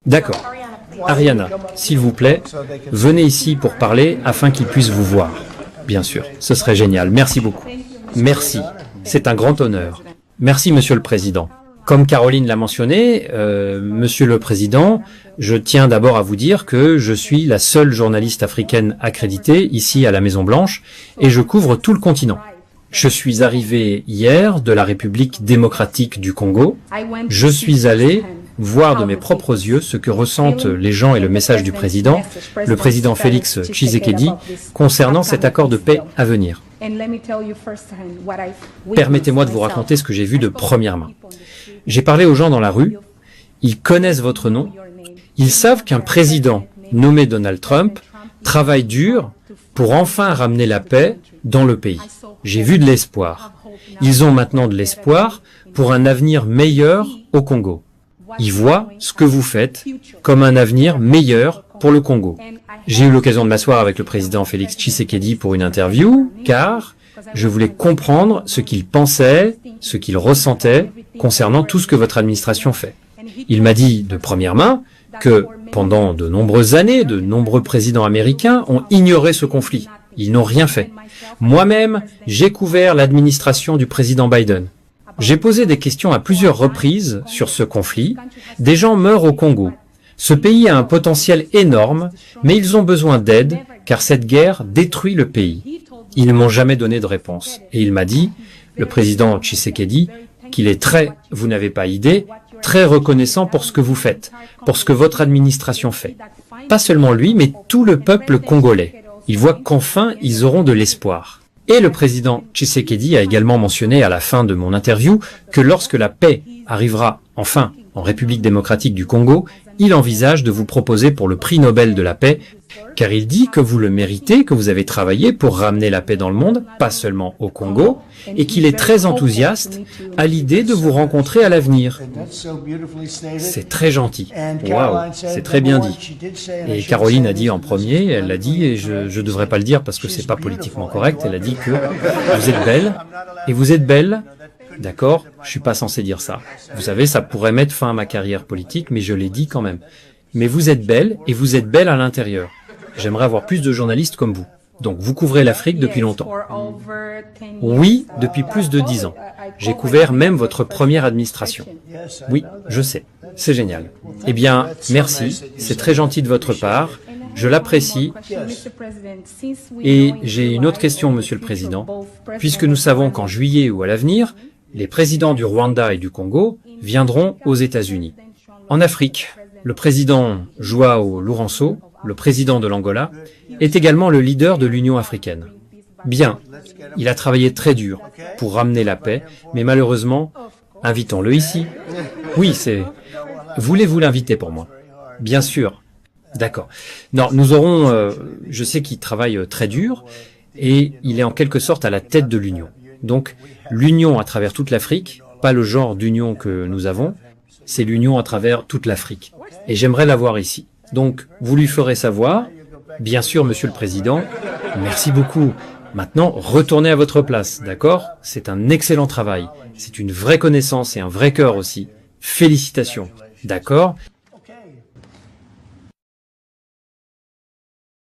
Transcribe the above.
D'accord. Ariana, s'il vous plaît, venez ici pour parler afin qu'il puisse vous voir. Bien sûr, ce serait génial. Merci beaucoup. Merci. C'est un grand honneur. Merci, Monsieur le Président. Comme Caroline l'a mentionné, Monsieur le Président, je tiens d'abord à vous dire que je suis la seule journaliste africaine accréditée ici à la Maison-Blanche et je couvre tout le continent. Je suis arrivé hier de la République démocratique du Congo. Je suis allé voir de mes propres yeux ce que ressentent les gens et le message du président, le président Félix Tshisekedi, concernant cet accord de paix à venir. Permettez-moi de vous raconter ce que j'ai vu de première main. J'ai parlé aux gens dans la rue, ils connaissent votre nom, ils savent qu'un président nommé Donald Trump travaille dur pour enfin ramener la paix dans le pays. J'ai vu de l'espoir. Ils ont maintenant de l'espoir pour un avenir meilleur au Congo. Ils voient ce que vous faites comme un avenir meilleur pour le Congo. J'ai eu l'occasion de m'asseoir avec le président Félix Tshisekedi pour une interview, car je voulais comprendre ce qu'il pensait, ce qu'il ressentait concernant tout ce que votre administration fait. Il m'a dit de première main que pendant de nombreuses années, de nombreux présidents américains ont ignoré ce conflit. Ils n'ont rien fait. Moi-même, j'ai couvert l'administration du président Biden. J'ai posé des questions à plusieurs reprises sur ce conflit. Des gens meurent au Congo. Ce pays a un potentiel énorme, mais ils ont besoin d'aide, car cette guerre détruit le pays. Ils ne m'ont jamais donné de réponse. Et il m'a dit, le président Tshisekedi, qu'il est vous n'avez pas idée, très reconnaissant pour ce que vous faites, pour ce que votre administration fait. Pas seulement lui, mais tout le peuple congolais. Ils voient qu'enfin, ils auront de l'espoir. Et le président Tshisekedi a également mentionné à la fin de mon interview que lorsque la paix arrivera enfin en République démocratique du Congo, il envisage de vous proposer pour le prix Nobel de la paix, car il dit que vous le méritez, que vous avez travaillé pour ramener la paix dans le monde, pas seulement au Congo, et qu'il est très enthousiaste à l'idée de vous rencontrer à l'avenir. C'est très gentil. Waouh, c'est très bien dit. Et Caroline a dit en premier, elle l'a dit, et je ne devrais pas le dire parce que c'est pas politiquement correct, elle a dit que vous êtes belle, et vous êtes belle. D'accord, je suis pas censé dire ça. Vous savez, ça pourrait mettre fin à ma carrière politique, mais je l'ai dit quand même. Mais vous êtes belle, et vous êtes belle à l'intérieur. J'aimerais avoir plus de journalistes comme vous. Donc, vous couvrez l'Afrique depuis longtemps. Oui, depuis plus de 10 ans. J'ai couvert même votre première administration. Oui, je sais. C'est génial. Eh bien, merci. C'est très gentil de votre part. Je l'apprécie. Et j'ai une autre question, Monsieur le Président. Puisque nous savons qu'en juillet ou à l'avenir, les présidents du Rwanda et du Congo viendront aux États-Unis. En Afrique, le président João Lourenço, le président de l'Angola, est également le leader de l'Union africaine. Bien, il a travaillé très dur pour ramener la paix, mais malheureusement, invitons-le ici. Oui, Voulez-vous l'inviter pour moi? Bien sûr. D'accord. Non, nous aurons... je sais qu'il travaille très dur, et il est en quelque sorte à la tête de l'Union. Donc, l'Union à travers toute l'Afrique, pas le genre d'union que nous avons, c'est l'Union à travers toute l'Afrique. Et j'aimerais l'avoir ici. Donc, vous lui ferez savoir, bien sûr, Monsieur le Président, merci beaucoup. Maintenant, retournez à votre place, d'accord? C'est un excellent travail. C'est une vraie connaissance et un vrai cœur aussi. Félicitations, d'accord?